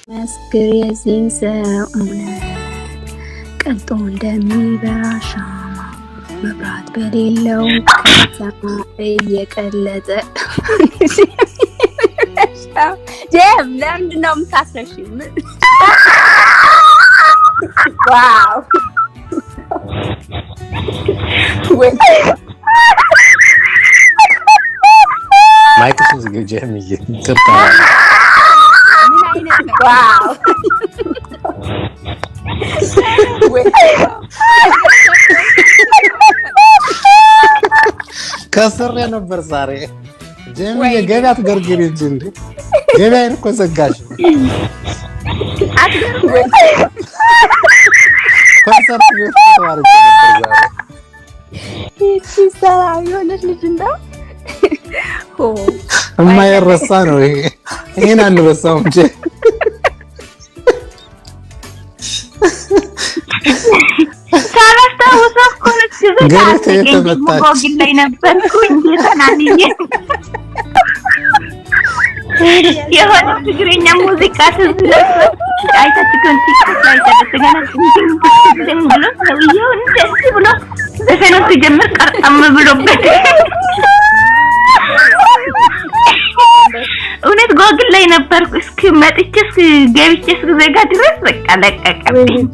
መስክር የዚህን ሰው እውነት ቀልጦ እንደሚበራ ሻማ መብራት በሌለው ከተማ እየቀለጠ ጀም ለምንድን ነው የምታስረሺው? ዋው ማይክል ዝግጀም ይጥጣ ዋው ከስር ነበር ዛሬ ጀም የገበያ ትገርግሪ እንጂ ገበያ እኮ ዘጋሽ አትገርም ኮንሰርት ቤት ተዋርኩ ነበር ዛሬ እቺ ሰላም የሆነች ልጅ እንደው የማይረሳ ነው ይሄ ይሄን አንረሳውም እንጂ ሳላስታውሰው እኮ ነው ገለቴ የተመታች ጎግል ላይ ነበርኩኝ ተናንዬ የሆነ ትግርኛ ሙዚቃ ትዝለስ አይታችሁ ቲክቶክ ላይ ተደረገና ብሎ ሰውየው እንደዚህ ብሎ ዘፈኑ ሲጀምር ቀርጣም ብሎበት እውነት ጎግል ላይ ነበርኩ እስኪ መጥቼ እስኪ ገብቼ እስኪ ዘጋ ድረስ በቃ ለቀቀብኝ